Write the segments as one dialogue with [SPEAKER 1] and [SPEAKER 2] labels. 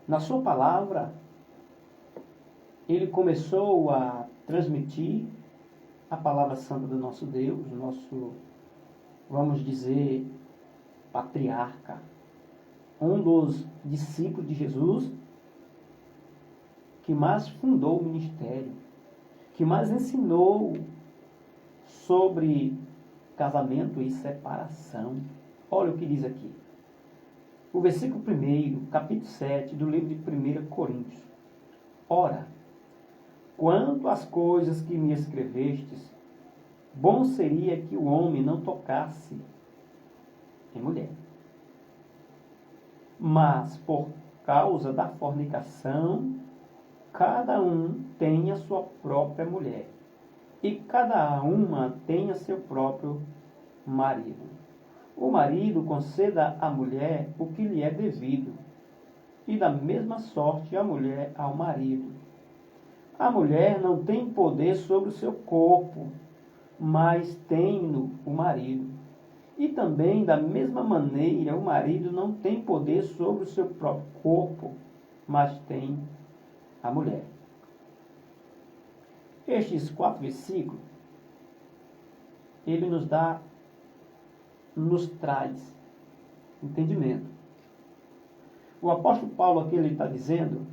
[SPEAKER 1] Na sua palavra, ele começou a transmitir a palavra santa do nosso Deus, o nosso, vamos dizer, patriarca, um dos discípulos de Jesus que mais fundou o ministério, que mais ensinou sobre casamento e separação. Olha o que diz aqui. O versículo 1, capítulo 7 do livro de 1 Coríntios. Ora, quanto às coisas que me escrevestes, bom seria que o homem não tocasse em mulher. Mas, por causa da fornicação, cada um tem a sua própria mulher, e cada uma tem a seu próprio marido. O marido conceda à mulher o que lhe é devido, e da mesma sorte a mulher ao marido. A mulher não tem poder sobre o seu corpo, mas tem-no o marido. E também, da mesma maneira, o marido não tem poder sobre o seu próprio corpo, mas tem a mulher. Estes 4 versículos, ele nos traz entendimento. O apóstolo Paulo aqui ele está dizendo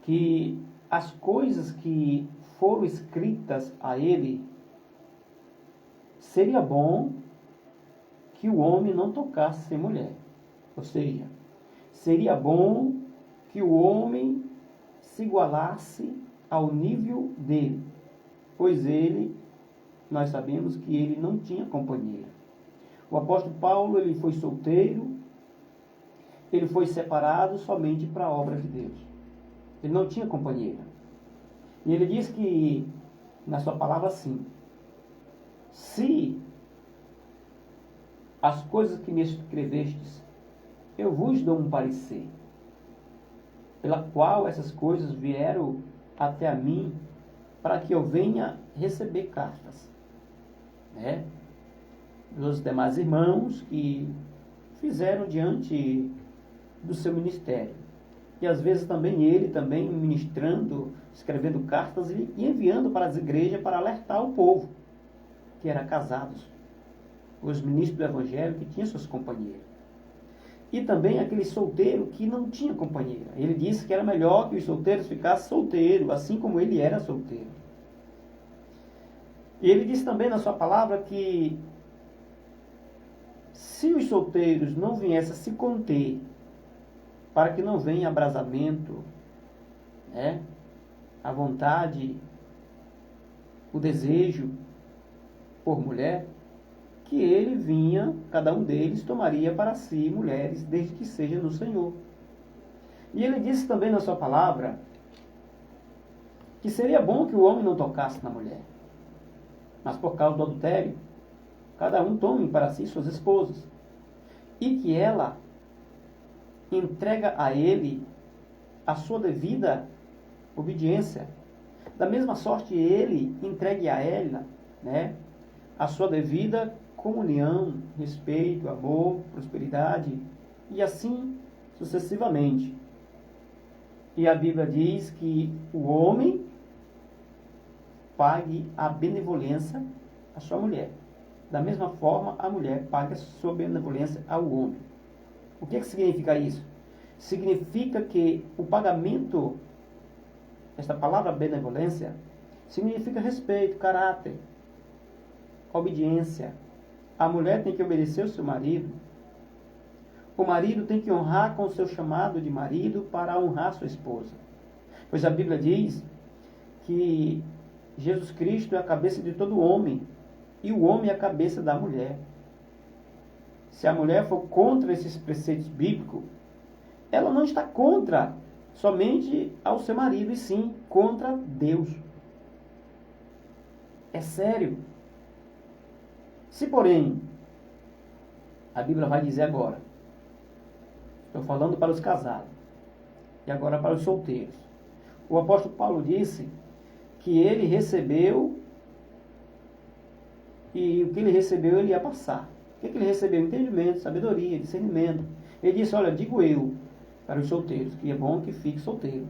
[SPEAKER 1] que as coisas que foram escritas a ele, seria bom que o homem não tocasse em mulher. Ou seja, seria bom que o homem se igualasse ao nível dele, pois nós sabemos que ele não tinha companheira. O apóstolo Paulo, ele foi solteiro, ele foi separado somente para a obra de Deus. Ele não tinha companheira. E ele diz que, na sua palavra, assim, se as coisas que me escrevestes, eu vos dou um parecer, pela qual essas coisas vieram até a mim, para que eu venha receber cartas, dos demais irmãos que fizeram diante do seu ministério. E às vezes também ele ministrando, escrevendo cartas e enviando para as igrejas para alertar o povo que era casados, os ministros do evangelho que tinham suas companheiras. E também aquele solteiro que não tinha companheira. Ele disse que era melhor que os solteiros ficassem solteiros, assim como ele era solteiro. E ele disse também na sua palavra que se os solteiros não viessem a se conter, para que não venha abrasamento, a vontade, o desejo por mulher, que ele vinha, cada um deles tomaria para si mulheres, desde que seja no Senhor. E ele disse também na sua palavra que seria bom que o homem não tocasse na mulher, mas por causa do adultério, cada um tome para si suas esposas, e que ela entrega a ele a sua devida obediência. Da mesma sorte, ele entregue a ela, a sua devida comunhão, respeito, amor, prosperidade, e assim sucessivamente. E a Bíblia diz que o homem pague a benevolência à sua mulher. Da mesma forma, a mulher paga a sua benevolência ao homem. O que significa isso? Significa que o pagamento, esta palavra benevolência, significa respeito, caráter, obediência. A mulher tem que obedecer ao seu marido. O marido tem que honrar com o seu chamado de marido para honrar sua esposa. Pois a Bíblia diz que Jesus Cristo é a cabeça de todo homem e o homem é a cabeça da mulher. Se a mulher for contra esses preceitos bíblicos, ela não está contra somente ao seu marido, e sim contra Deus. É sério. Se, porém, a Bíblia vai dizer agora, estou falando para os casados, e agora para os solteiros. O apóstolo Paulo disse que ele recebeu, e o que ele recebeu ele ia passar. O que ele recebeu? Entendimento, sabedoria, discernimento. Ele disse, olha, digo eu, para os solteiros, que é bom que fique solteiro.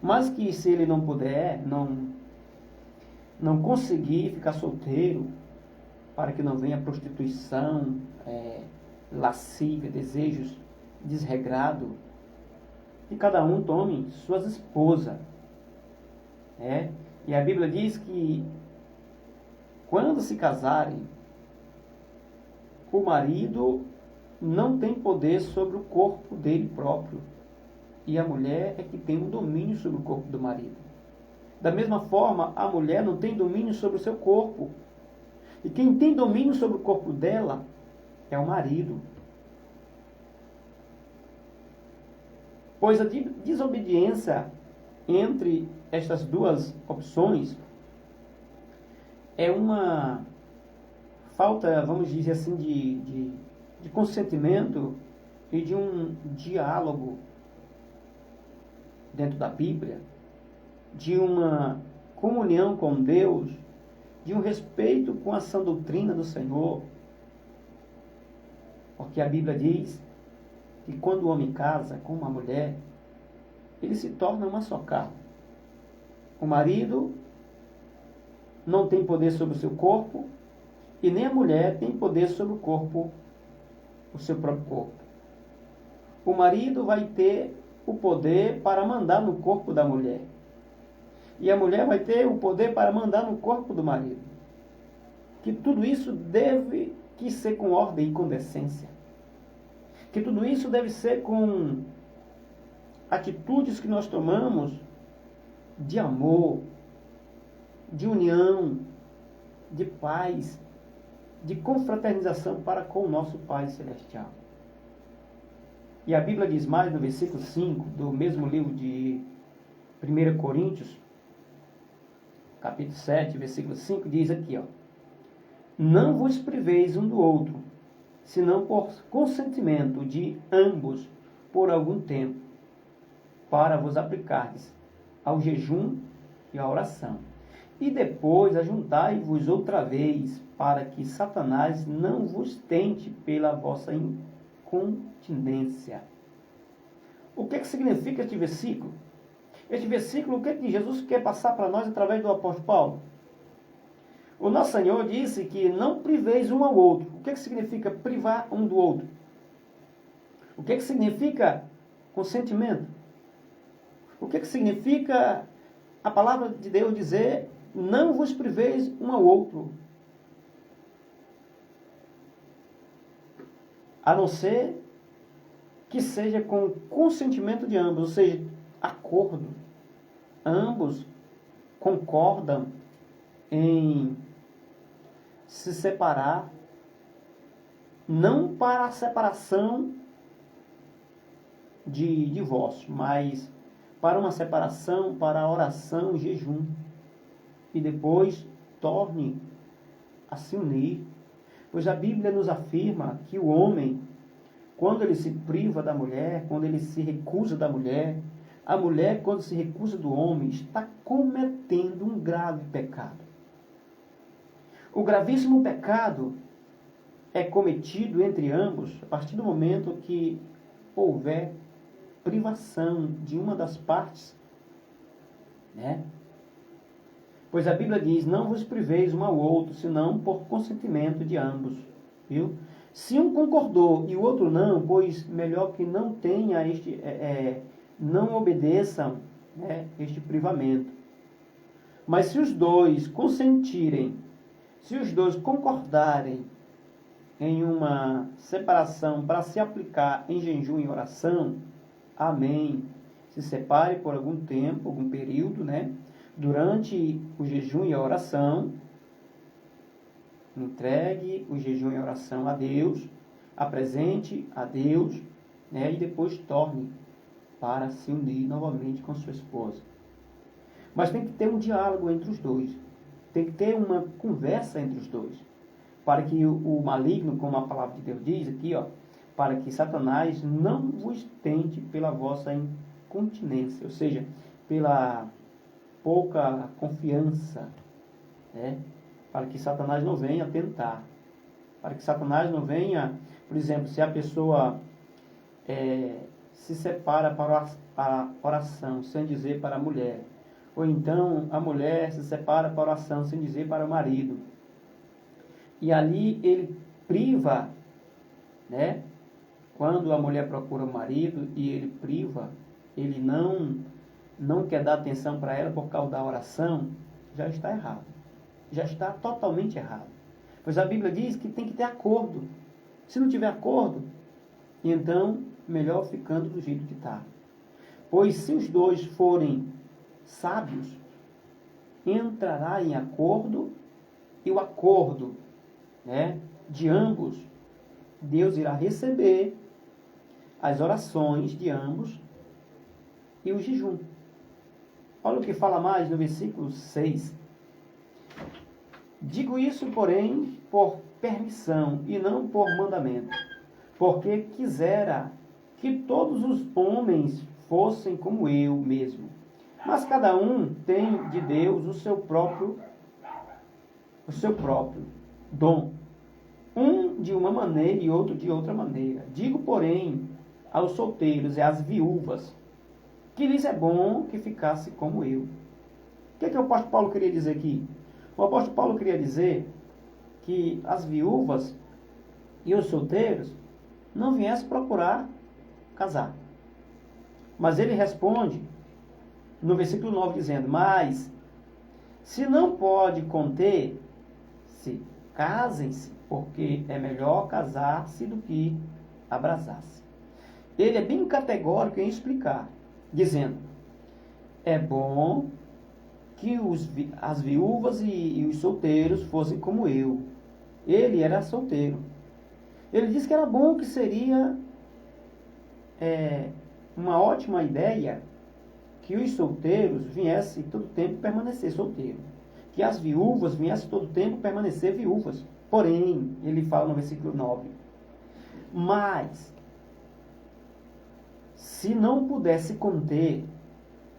[SPEAKER 1] Mas que se ele não puder, não conseguir ficar solteiro, para que não venha prostituição, lascívia, desejos desregrados, que cada um tome suas esposas. E a Bíblia diz que quando se casarem, o marido não tem poder sobre o corpo dele próprio, e a mulher é que tem um domínio sobre o corpo do marido. Da mesma forma, a mulher não tem domínio sobre o seu corpo, e quem tem domínio sobre o corpo dela é o marido. Pois a desobediência entre estas duas opções é uma falta, vamos dizer assim, de consentimento e de um diálogo dentro da Bíblia, de uma comunhão com Deus, de um respeito com a sã doutrina do Senhor. Porque a Bíblia diz que quando o homem casa com uma mulher, ele se torna uma só carne. O marido não tem poder sobre o seu corpo, e nem a mulher tem poder sobre o seu próprio corpo. O marido vai ter o poder para mandar no corpo da mulher. E a mulher vai ter o poder para mandar no corpo do marido. Que tudo isso deve que ser com ordem e com decência. Que tudo isso deve ser com atitudes que nós tomamos de amor, de união, de paz, de confraternização para com o nosso Pai Celestial. E a Bíblia diz mais no versículo 5 do mesmo livro de 1 Coríntios, capítulo 7, versículo 5, diz aqui, não vos priveis um do outro, senão por consentimento de ambos por algum tempo, para vos aplicardes ao jejum e à oração. E depois ajuntai-vos outra vez, para que Satanás não vos tente pela vossa incontinência. O que significa este versículo? Este versículo, o que Jesus quer passar para nós através do apóstolo Paulo? O nosso Senhor disse que não priveis um ao outro. O que significa privar um do outro? O que significa consentimento? O que significa a palavra de Deus dizer não vos priveis um ao outro? A não ser que seja com o consentimento de ambos, ou seja, acordo. Ambos concordam em se separar, não para a separação de divórcio, mas para uma separação, para a oração e jejum. E depois torne a se unir. Pois a Bíblia nos afirma que o homem, quando ele se priva da mulher, quando ele se recusa da mulher, a mulher, quando se recusa do homem, está cometendo um grave pecado. O gravíssimo pecado é cometido entre ambos a partir do momento que houver privação de uma das partes, Pois a Bíblia diz, não vos priveis um ao outro, senão por consentimento de ambos. Viu? Se um concordou e o outro não, pois melhor que não tenha não obedeçam este privamento. Mas se os dois consentirem, se os dois concordarem em uma separação para se aplicar em jejum e oração, amém. Se separe por algum tempo, algum período, Durante o jejum e a oração, entregue o jejum e a oração a Deus, apresente a Deus, e depois torne para se unir novamente com sua esposa. Mas tem que ter um diálogo entre os dois. Tem que ter uma conversa entre os dois. Para que o maligno, como a palavra de Deus diz aqui, para que Satanás não vos tente pela vossa incontinência, ou seja, pela pouca confiança, para que Satanás não venha tentar, para que Satanás não venha, por exemplo, se a pessoa se separa para a oração, sem dizer para a mulher. Ou então a mulher se separa para a oração, sem dizer para o marido. E ali ele priva, né? Quando a mulher procura o marido e ele priva, ele não quer dar atenção para ela por causa da oração, já está errado. Já está totalmente errado. Pois a Bíblia diz que tem que ter acordo. Se não tiver acordo, então melhor ficando do jeito que está. Pois se os dois forem sábios, entrará em acordo, e o acordo, né, de ambos, Deus irá receber as orações de ambos e o jejum. Olha o que fala mais no versículo 6. Digo isso, porém, por permissão e não por mandamento, porque quisera que todos os homens fossem como eu mesmo. Mas cada um tem de Deus o seu próprio dom. Um de uma maneira e outro de outra maneira. Digo, porém, aos solteiros e às viúvas, que lhes é bom que ficasse como eu. O que é que o apóstolo Paulo queria dizer aqui? O apóstolo Paulo queria dizer que as viúvas e os solteiros não viessem procurar casar. Mas ele responde no versículo 9 dizendo, mas se não pode conter-se, casem-se, porque é melhor casar-se do que abrasar-se. Ele é bem categórico em explicar, dizendo, é bom que as viúvas e os solteiros fossem como eu. Ele era solteiro. Ele disse que era bom, que seria uma ótima ideia que os solteiros viessem todo tempo permanecer solteiros. Que as viúvas viessem todo tempo permanecer viúvas. Porém, ele fala no versículo 9, mas se não pudesse conter,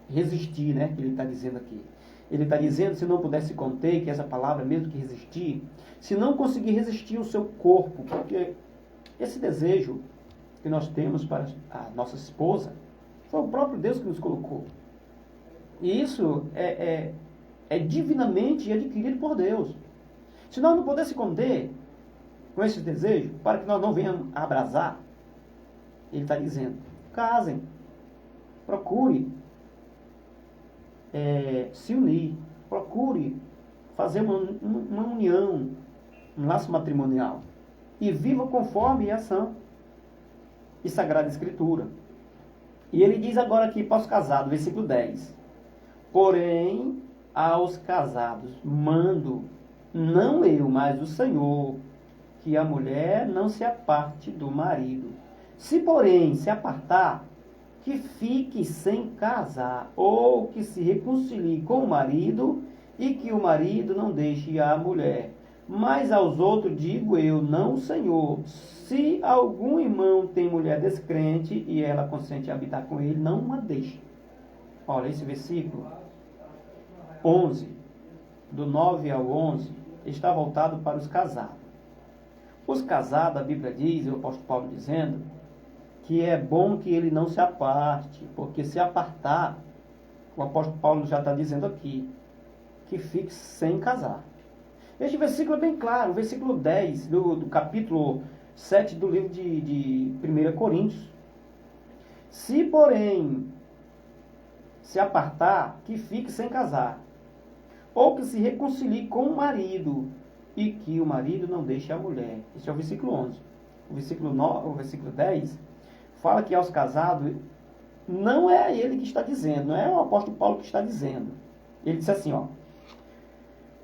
[SPEAKER 1] resistir, né, que ele está dizendo aqui. Ele está dizendo, se não pudesse conter, que essa palavra mesmo que resistir, se não conseguir resistir o seu corpo, porque esse desejo que nós temos para a nossa esposa, foi o próprio Deus que nos colocou. E isso é divinamente adquirido por Deus. Se nós não pudesse conter com esse desejo, para que nós não venhamos a abrasar, ele está dizendo, casem, procure se unir, procure fazer uma união, um laço matrimonial, e viva conforme a ação e Sagrada Escritura. E ele diz agora aqui para os casados, versículo 10, porém aos casados mando, não eu, mas o Senhor, que a mulher não se aparte do marido. Se, porém, se apartar, que fique sem casar, ou que se reconcilie com o marido, e que o marido não deixe a mulher. Mas aos outros digo eu, não o Senhor. Se algum irmão tem mulher descrente, e ela consente a habitar com ele, não a deixe. Olha, esse versículo 11, do 9 ao 11, está voltado para os casados. Os casados, a Bíblia diz, o apóstolo Paulo dizendo, que é bom que ele não se aparte, porque se apartar, o apóstolo Paulo já está dizendo aqui, que fique sem casar. Este versículo é bem claro, o versículo 10 do capítulo 7 do livro de 1 Coríntios. Se, porém, se apartar, que fique sem casar, ou que se reconcilie com o marido, e que o marido não deixe a mulher. Esse é o versículo 11. O versículo 10 fala que aos casados, não é ele que está dizendo, não é o apóstolo Paulo que está dizendo. Ele disse assim, ó,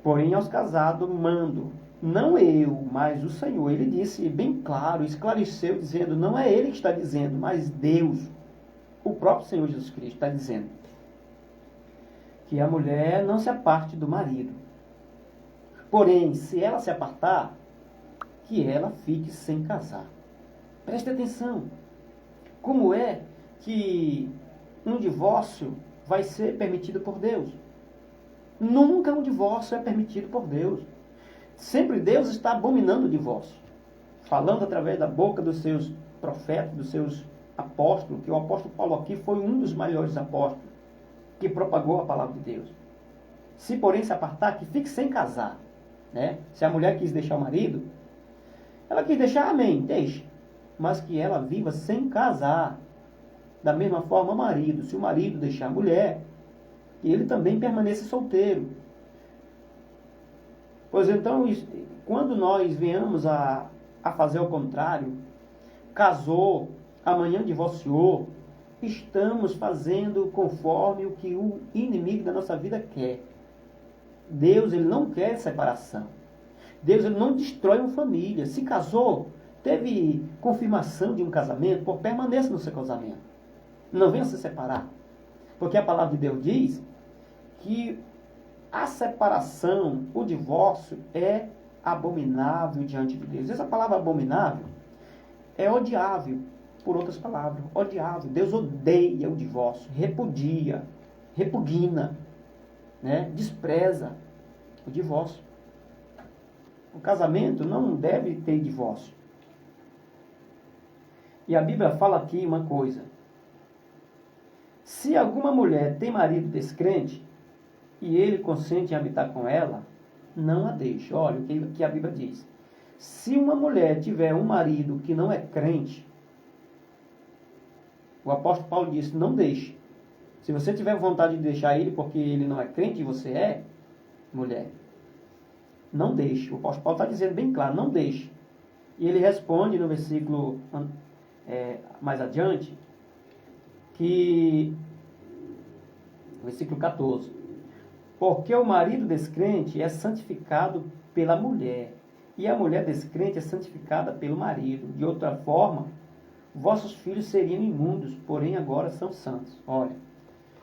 [SPEAKER 1] porém aos casados mando, não eu, mas o Senhor. Ele disse bem claro, esclareceu, dizendo, não é ele que está dizendo, mas Deus, o próprio Senhor Jesus Cristo está dizendo, que a mulher não se aparte do marido. Porém, se ela se apartar, que ela fique sem casar. Preste atenção. Como é que um divórcio vai ser permitido por Deus? Nunca um divórcio é permitido por Deus. Sempre Deus está abominando o divórcio. Falando através da boca dos seus profetas, dos seus apóstolo, que o apóstolo Paulo aqui foi um dos maiores apóstolos que propagou a palavra de Deus. Se porém se apartar, que fique sem casar. Né? Se a mulher quis deixar o marido, ela quis deixar, amém, deixe. Mas que ela viva sem casar. Da mesma forma, o marido. Se o marido deixar a mulher, que ele também permaneça solteiro. Pois então, quando nós venhamos a fazer o contrário, casou, amanhã divorciou, estamos fazendo conforme o que o inimigo da nossa vida quer. Deus, ele não quer separação. Deus, ele não destrói uma família. Se casou, teve confirmação de um casamento, pô, permaneça no seu casamento. Não venha se separar. Porque a palavra de Deus diz que a separação, o divórcio, é abominável diante de Deus. Essa palavra abominável é odiável, por outras palavras. Odiável. Deus odeia o divórcio, repudia, repugna, né? Despreza o divórcio. O casamento não deve ter divórcio. E a Bíblia fala aqui uma coisa. Se alguma mulher tem marido descrente e ele consente em habitar com ela, não a deixe. Olha o que a Bíblia diz. Se uma mulher tiver um marido que não é crente, o apóstolo Paulo disse, não deixe. Se você tiver vontade de deixar ele porque ele não é crente e você é, mulher, não deixe. O apóstolo Paulo está dizendo bem claro, não deixe. E ele responde no versículo mais adiante, versículo 14, porque o marido descrente é santificado pela mulher, e a mulher descrente é santificada pelo marido. De outra forma, vossos filhos seriam imundos, porém agora são santos. Olha,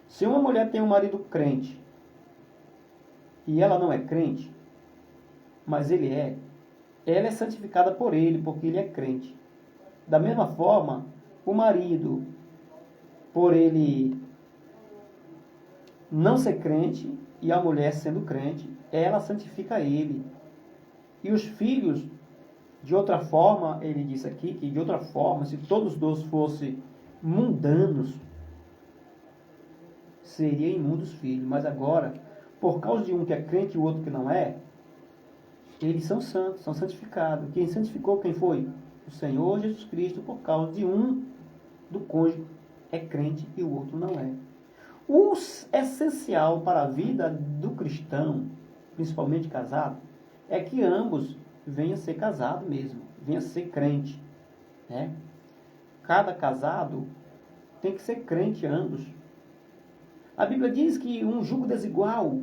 [SPEAKER 1] se uma mulher tem um marido crente, e ela não é crente, mas ela é santificada por ele, porque ele é crente. Da mesma forma, o marido, por ele não ser crente, e a mulher sendo crente, ela santifica ele. E os filhos, de outra forma, ele disse aqui, que de outra forma, se todos dois fossem mundanos, seriam imundos filhos. Mas agora, por causa de um que é crente e o outro que não é, eles são santos, são santificados. Quem santificou, quem foi? O Senhor Jesus Cristo, por causa de um do cônjuge é crente e o outro não é. O essencial para a vida do cristão, principalmente casado, é que ambos venham a ser casados mesmo, venham a ser crente. Né? Cada casado tem que ser crente ambos. A Bíblia diz que um jugo desigual,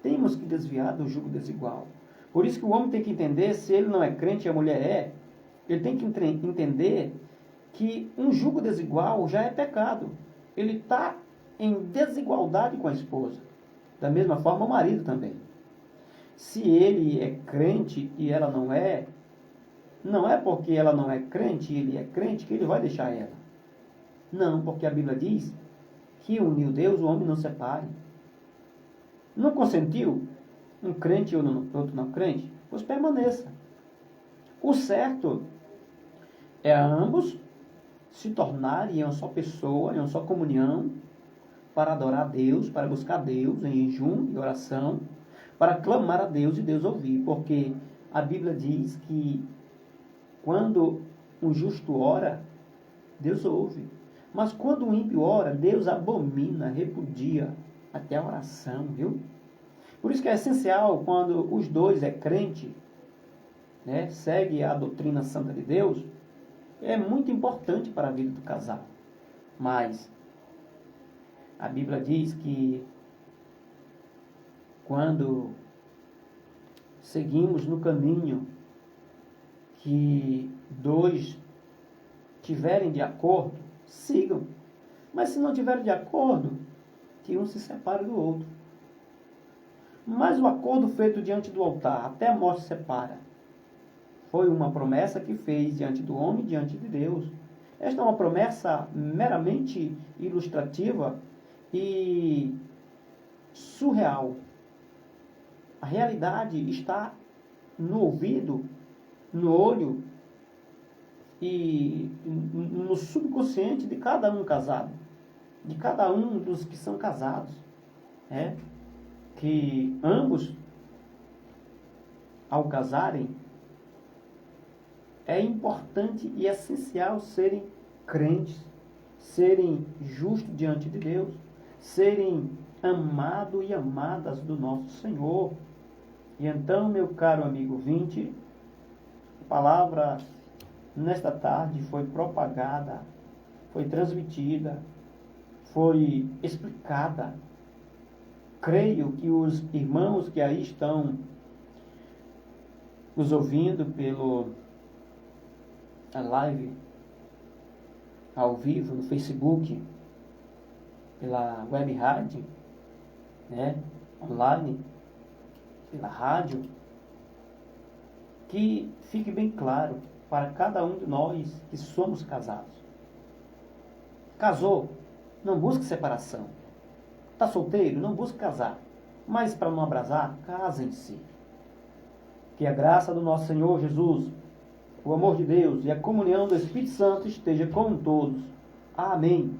[SPEAKER 1] temos que desviar do jugo desigual. Por isso que o homem tem que entender, se ele não é crente e a mulher é, ele tem que entender que um jugo desigual já é pecado. Ele está em desigualdade com a esposa. Da mesma forma o marido também. Se ele é crente e ela não é porque ela não é crente e ele é crente que ele vai deixar ela. Não, porque a Bíblia diz que uniu Deus, o homem não separe. Não consentiu um crente e outro não crente? Pois permaneça. O certo é a ambos se tornarem em uma só pessoa, em uma só comunhão, para adorar a Deus, para buscar a Deus em jejum e oração, para clamar a Deus e Deus ouvir. Porque a Bíblia diz que quando um justo ora, Deus ouve. Mas quando o ímpio ora, Deus abomina, repudia até a oração, viu? Por isso que é essencial, quando os dois é crente, né, segue a doutrina santa de Deus, é muito importante para a vida do casal. Mas a Bíblia diz que quando seguimos no caminho que dois tiverem de acordo, sigam. Mas se não tiverem de acordo, que um se separe do outro. Mas o acordo feito diante do altar, até a morte separa, foi uma promessa que fez diante do homem e diante de Deus. Esta é uma promessa meramente ilustrativa e surreal. A realidade está no ouvido, no olho e no subconsciente de cada um casado, de cada um dos que são casados, né? Que ambos, ao casarem, é importante e essencial serem crentes, serem justos diante de Deus, serem amados e amadas do nosso Senhor. E então, meu caro amigo ouvinte, a palavra nesta tarde foi propagada, foi transmitida, foi explicada. Creio que os irmãos que aí estão nos ouvindo pelo a live ao vivo no Facebook, pela web rádio, né, online, pela rádio, que fique bem claro para cada um de nós que somos casados. Casou, não busque separação. Está solteiro, não busque casar. Mas para não abrasar, casem-se. Que a graça do nosso Senhor Jesus, o amor de Deus e a comunhão do Espírito Santo esteja com todos. Amém.